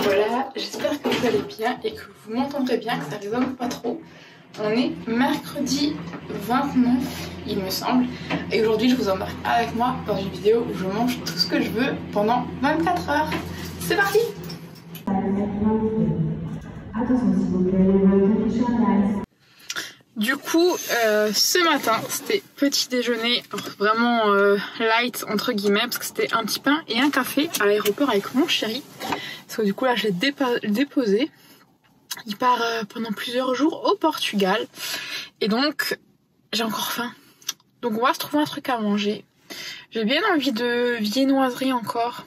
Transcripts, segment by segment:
Voilà, j'espère que vous allez bien et que vous m'entendrez bien, que ça résonne pas trop. On est mercredi 29, il me semble, et aujourd'hui je vous embarque avec moi dans une vidéo où je mange tout ce que je veux pendant 24 heures. C'est parti! Du coup, ce matin, c'était petit déjeuner vraiment light entre guillemets, parce que c'était un petit pain et un café à l'aéroport avec mon chéri. Parce que du coup là, je l'ai déposé. Il part pendant plusieurs jours au Portugal. Et donc, j'ai encore faim. Donc on va se trouver un truc à manger. J'ai bien envie de viennoiserie encore.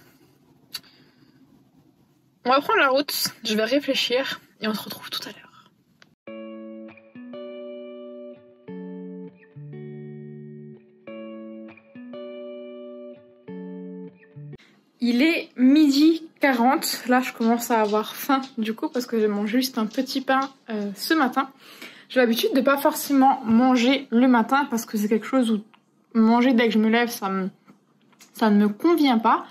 On va prendre la route, je vais réfléchir et on se retrouve tout à l'heure. Il est 12h40, là je commence à avoir faim du coup parce que je mange juste un petit pain ce matin. J'ai l'habitude de pas forcément manger le matin parce que c'est quelque chose où manger dès que je me lève ça ne me convient pas.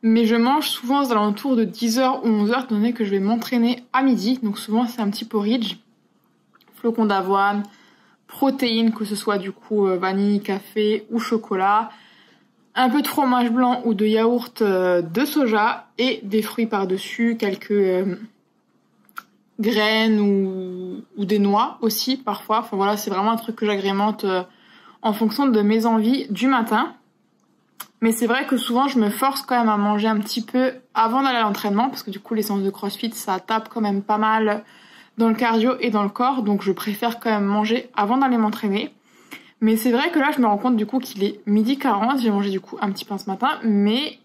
Mais je mange souvent aux alentours de 10h ou 11h étant donné que je vais m'entraîner à midi. Donc souvent c'est un petit porridge, flocons d'avoine, protéines que ce soit du coup vanille, café ou chocolat. Un peu de fromage blanc ou de yaourt de soja et des fruits par-dessus, quelques graines ou des noix aussi parfois. Enfin voilà, c'est vraiment un truc que j'agrémente en fonction de mes envies du matin. Mais c'est vrai que souvent je me force quand même à manger un petit peu avant d'aller à l'entraînement parce que du coup les séances de crossfit ça tape quand même pas mal dans le cardio et dans le corps. Donc je préfère quand même manger avant d'aller m'entraîner. Mais c'est vrai que là, je me rends compte du coup qu'il est 12h40. J'ai mangé du coup un petit pain ce matin, mais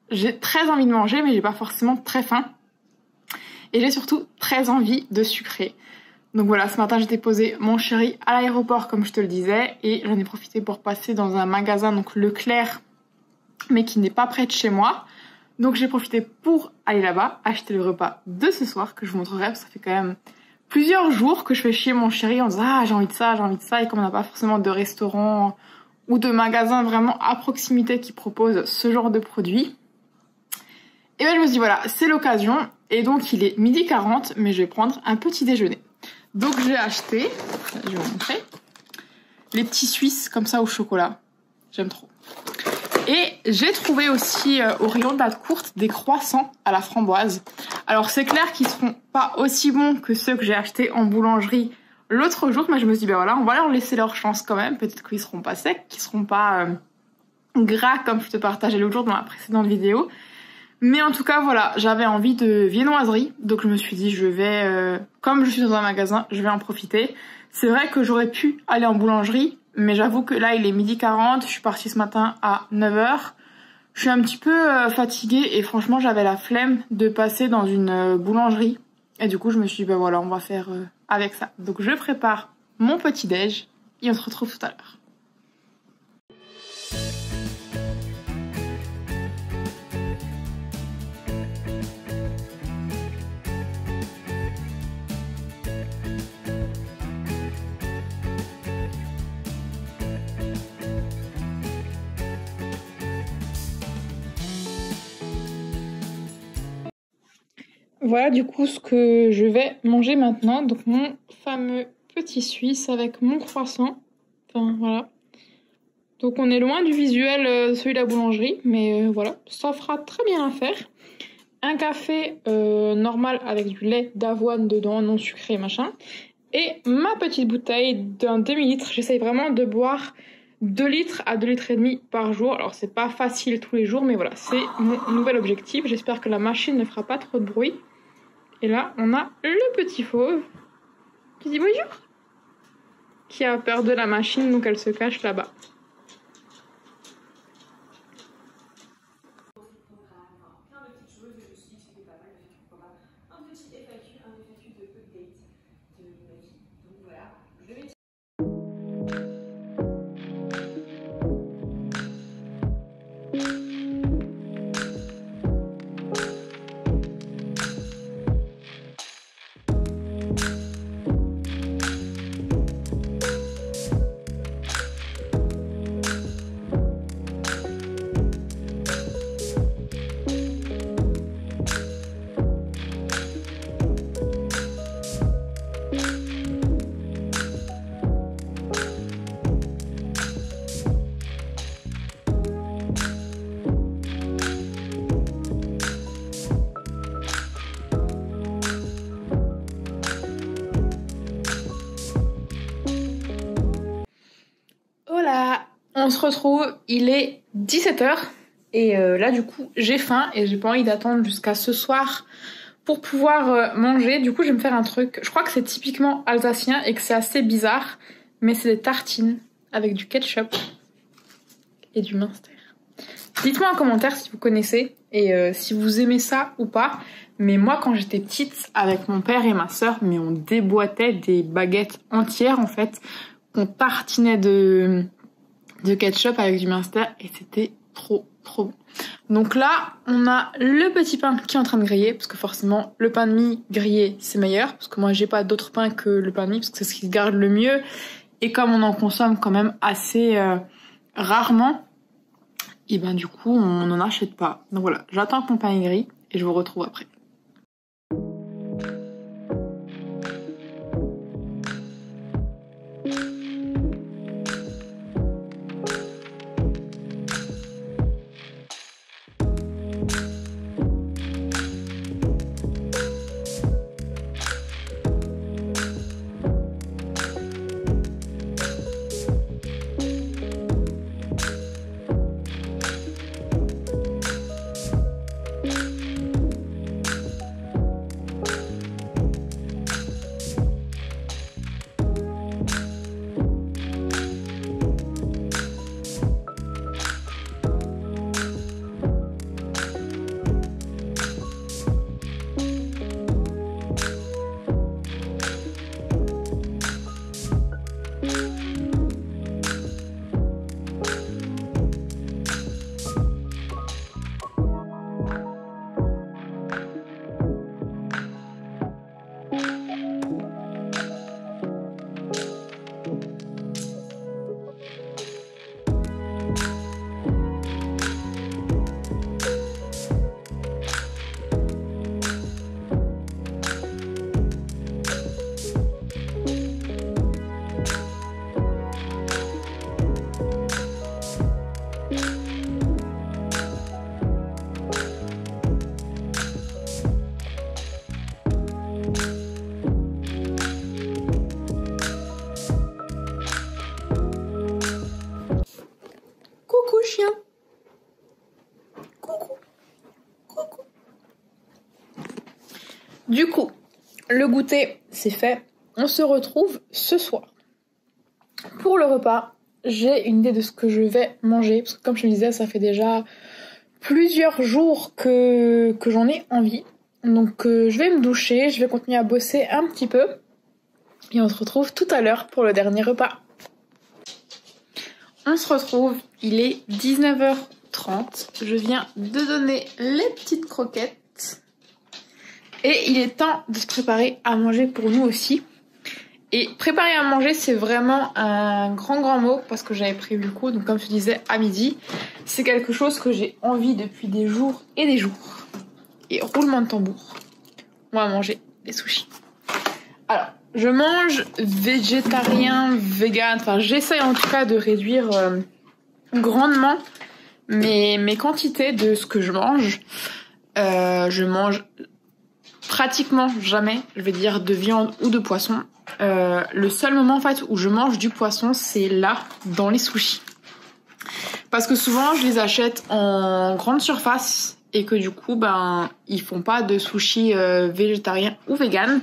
j'ai très envie de manger, mais j'ai pas forcément très faim. Et j'ai surtout très envie de sucrer. Donc voilà, ce matin, j'ai déposé mon chéri à l'aéroport, comme je te le disais, et j'en ai profité pour passer dans un magasin, donc Leclerc, mais qui n'est pas près de chez moi. Donc j'ai profité pour aller là-bas, acheter le repas de ce soir, que je vous montrerai, parce que ça fait quand même plusieurs jours que je fais chier mon chéri en disant ah j'ai envie de ça, et comme on n'a pas forcément de restaurant ou de magasin vraiment à proximité qui propose ce genre de produits, et ben je me suis dit voilà, c'est l'occasion. Et donc il est 12h40, mais je vais prendre un petit déjeuner. Donc j'ai acheté, je vais vous montrer, les petits Suisses comme ça au chocolat, j'aime trop. Et j'ai trouvé aussi au rayon de la courte des croissants à la framboise. Alors c'est clair qu'ils seront pas aussi bons que ceux que j'ai achetés en boulangerie l'autre jour, mais je me suis dit ben voilà, on va leur laisser leur chance quand même. Peut-être qu'ils seront pas secs, qu'ils seront pas gras comme je te partageais l'autre jour dans la précédente vidéo. Mais en tout cas voilà, j'avais envie de viennoiserie, donc je me suis dit je vais, comme je suis dans un magasin, je vais en profiter. C'est vrai que j'aurais pu aller en boulangerie, mais j'avoue que là il est 12h40, je suis partie ce matin à 9h. Je suis un petit peu fatiguée et franchement j'avais la flemme de passer dans une boulangerie. Et du coup je me suis dit ben voilà, on va faire avec ça. Donc je prépare mon petit déj et on se retrouve tout à l'heure. Voilà du coup ce que je vais manger maintenant. Donc mon fameux petit Suisse avec mon croissant. Enfin voilà. Donc on est loin du visuel celui de la boulangerie. Mais voilà, ça fera très bien l'affaire. Un café normal avec du lait d'avoine dedans, non sucré machin. Et ma petite bouteille d'un demi-litre. J'essaye vraiment de boire 2 litres à 2 litres et demi par jour. Alors c'est pas facile tous les jours, mais voilà, c'est mon nouvel objectif. J'espère que la machine ne fera pas trop de bruit. Et là, on a le petit fauve qui dit bonjour, qui a peur de la machine, donc elle se cache là-bas. on se retrouve, il est 17h et là du coup j'ai faim et j'ai pas envie d'attendre jusqu'à ce soir pour pouvoir manger. Du coup je vais me faire un truc, je crois que c'est typiquement alsacien et que c'est assez bizarre, mais c'est des tartines avec du ketchup et du Munster. Dites-moi en commentaire si vous connaissez et si vous aimez ça ou pas. Mais moi quand j'étais petite avec mon père et ma sœur, mais on déboîtait des baguettes entières en fait, qu'on tartinait de ketchup avec du Munster et c'était trop bon. Donc là on a le petit pain qui est en train de griller parce que forcément le pain de mie grillé c'est meilleur parce que moi j'ai pas d'autre pain que le pain de mie parce que c'est ce qui se garde le mieux et comme on en consomme quand même assez rarement, et ben du coup on n'en achète pas. Donc voilà, j'attends que mon pain est gris et je vous retrouve après. Chien. Coucou. Du coup, le goûter, c'est fait. On se retrouve ce soir. Pour le repas, j'ai une idée de ce que je vais manger. Parce que comme je te disais, ça fait déjà plusieurs jours que j'en ai envie. Donc je vais me doucher, je vais continuer à bosser un petit peu. Et on se retrouve tout à l'heure pour le dernier repas. On se retrouve, il est 19h30. Je viens de donner les petites croquettes. Et il est temps de se préparer à manger pour nous aussi. Et préparer à manger, c'est vraiment un grand mot parce que j'avais prévu le coup. Donc comme je te disais, à midi, c'est quelque chose que j'ai envie depuis des jours et des jours. Et roulement de tambour, on va manger des sushis. Alors, je mange végétarien, vegan, enfin j'essaye en tout cas de réduire grandement mes quantités de ce que je mange. Je mange pratiquement jamais, je vais dire, de viande ou de poisson. Le seul moment en fait où je mange du poisson, c'est là, dans les sushis. Parce que souvent je les achète en grande surface et que du coup ben ils font pas de sushis végétariens ou vegan.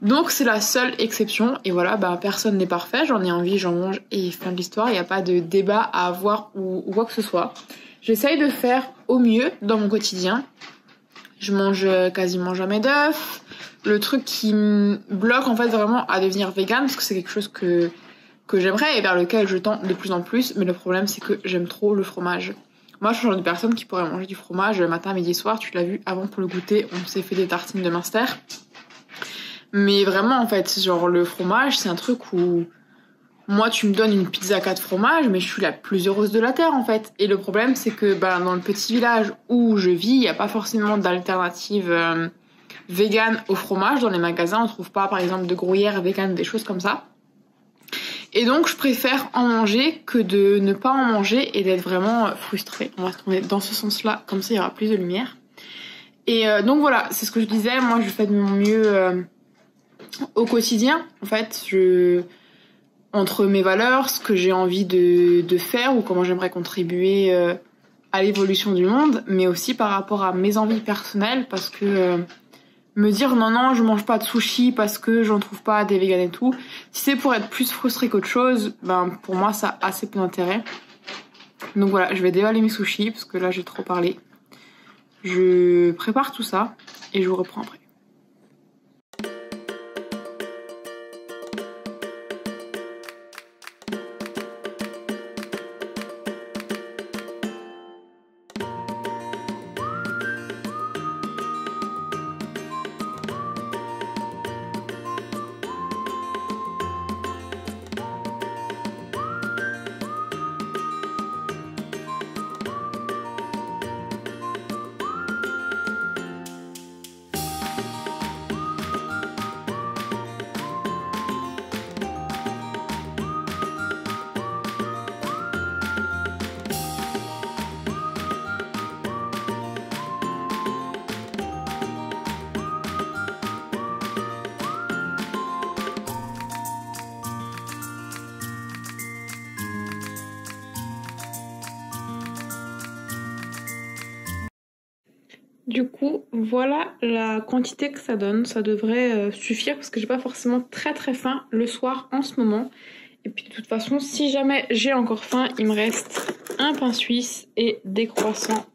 Donc c'est la seule exception et voilà, bah personne n'est parfait, j'en ai envie, j'en mange et fin de l'histoire, il n'y a pas de débat à avoir ou quoi que ce soit. J'essaye de faire au mieux dans mon quotidien. Je mange quasiment jamais d'œufs. Le truc qui me bloque en fait vraiment à devenir vegan, parce que c'est quelque chose que j'aimerais et vers lequel je tends de plus en plus, mais le problème c'est que j'aime trop le fromage. Moi je suis le genre de personne qui pourrait manger du fromage matin, midi, soir, tu l'as vu avant pour le goûter, on s'est fait des tartines de Munster. Mais vraiment en fait, genre le fromage c'est un truc où moi tu me donnes une pizza 4 fromages mais je suis la plus heureuse de la terre en fait. Et le problème c'est que dans le petit village où je vis, il n'y a pas forcément d'alternative vegan au fromage. Dans les magasins on trouve pas par exemple de gruyère vegan, des choses comme ça. Et donc je préfère en manger que de ne pas en manger et d'être vraiment frustrée. On va se tourner dans ce sens là, comme ça il y aura plus de lumière. Et donc voilà, c'est ce que je disais, moi je fais de mon mieux au quotidien. En fait, entre mes valeurs, ce que j'ai envie de faire ou comment j'aimerais contribuer à l'évolution du monde, mais aussi par rapport à mes envies personnelles, parce que me dire non, je mange pas de sushi parce que j'en trouve pas des véganes et tout, si c'est pour être plus frustrée qu'autre chose, ben pour moi ça a assez peu d'intérêt. Donc voilà, je vais dévaler mes sushis parce que là j'ai trop parlé. Je prépare tout ça et je vous reprends après. Du coup, voilà la quantité que ça donne. Ça devrait suffire parce que j'ai pas forcément très faim le soir en ce moment. Et puis de toute façon, si jamais j'ai encore faim, il me reste un pain suisse et des croissants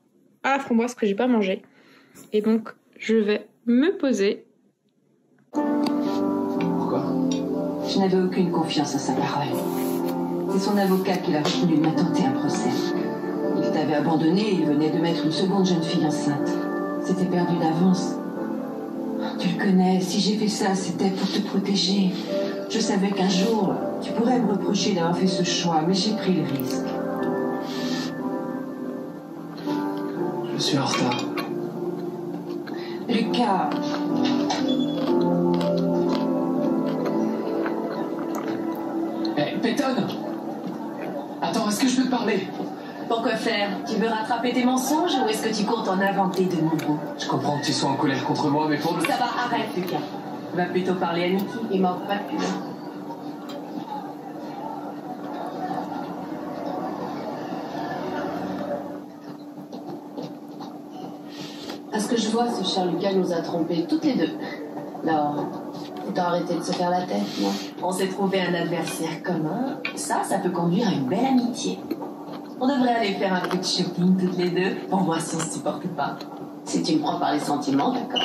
à la framboise que j'ai pas mangé. Et donc, je vais me poser. Pourquoi ? Je n'avais aucune confiance à sa parole. C'est son avocat qui l'a retenu de m'intenter un procès. Il t'avait abandonné et il venait de mettre une seconde jeune fille enceinte. C'était perdu d'avance. Tu le connais, si j'ai fait ça, c'était pour te protéger. Je savais qu'un jour, tu pourrais me reprocher d'avoir fait ce choix, mais j'ai pris le risque. Je suis en retard. Lucas. Hé, Peyton! Attends, est-ce que je peux te parler? Pourquoi faire? Tu veux rattraper tes mensonges ou est-ce que tu comptes en inventer de nouveaux? Je comprends que tu sois en colère contre moi, mais pour le... Ça va, arrête, Lucas. Va plutôt parler à Niki, il manque pas de pub. À ce que je vois, ce cher Lucas nous a trompés toutes les deux. Alors, autant arrêter de se faire la tête, non? On s'est trouvé un adversaire commun. Ça peut conduire à une belle amitié. On devrait aller faire un peu de shopping toutes les deux. On voit si on se supporte pas. Si tu me prends par les sentiments, d'accord.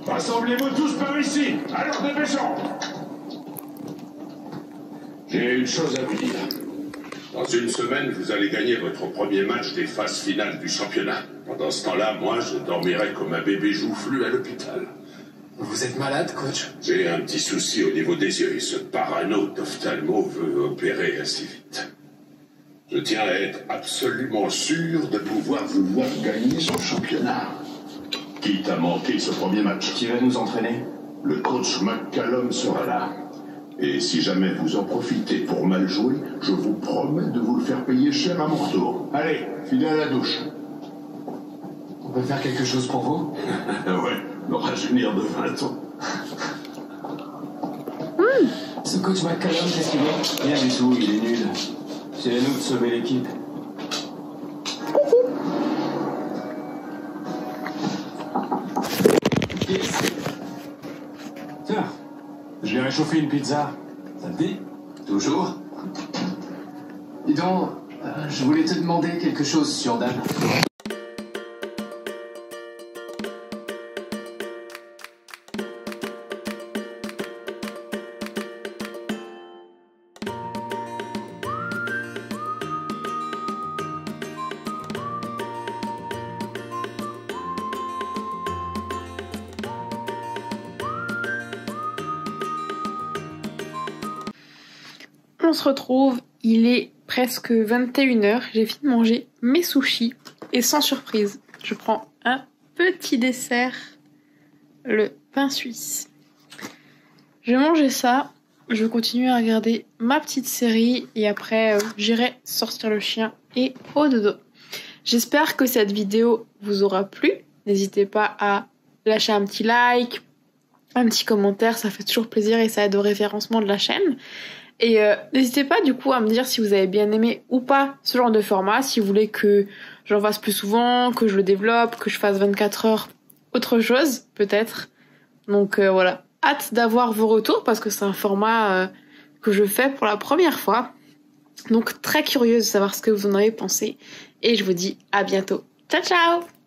Rassemblez-vous tous par ici. Alors dépêchons. J'ai une chose à vous dire. Dans une semaine, vous allez gagner votre premier match des phases finales du championnat. Pendant ce temps-là, moi, je dormirai comme un bébé joufflu à l'hôpital. Vous êtes malade, coach? J'ai un petit souci au niveau des yeux et ce parano d'ophtalmo veut opérer assez vite. Je tiens à être absolument sûr de pouvoir vous voir gagner son championnat. Quitte à manquer ce premier match. Qui va nous entraîner? Le coach McCallum sera là. Et si jamais vous en profitez pour mal jouer, je vous promets de vous le faire payer cher à mon retour. Allez, filez à la douche. On peut faire quelque chose pour vous? Ouais, le rajeunir de 20 ans. Ce coach McCallum, qu'est-ce qu'il veut? Rien du tout, il est nul. C'est à nous de sauver l'équipe. Tiens, je vais réchauffer une pizza. Ça te dit? Toujours? Dis donc, je voulais te demander quelque chose sur Dan. On se retrouve, il est presque 21h, j'ai fini de manger mes sushis et sans surprise, je prends un petit dessert, le pain suisse. Je vais manger ça, je vais continuer à regarder ma petite série et après j'irai sortir le chien et au dodo. J'espère que cette vidéo vous aura plu, n'hésitez pas à lâcher un petit like, un petit commentaire, ça fait toujours plaisir et ça aide au référencement de la chaîne. Et n'hésitez pas du coup à me dire si vous avez bien aimé ou pas ce genre de format, si vous voulez que j'en fasse plus souvent, que je le développe, que je fasse 24 heures, autre chose peut-être. Donc voilà, hâte d'avoir vos retours parce que c'est un format que je fais pour la première fois. Donc très curieuse de savoir ce que vous en avez pensé. Et je vous dis à bientôt. Ciao ciao!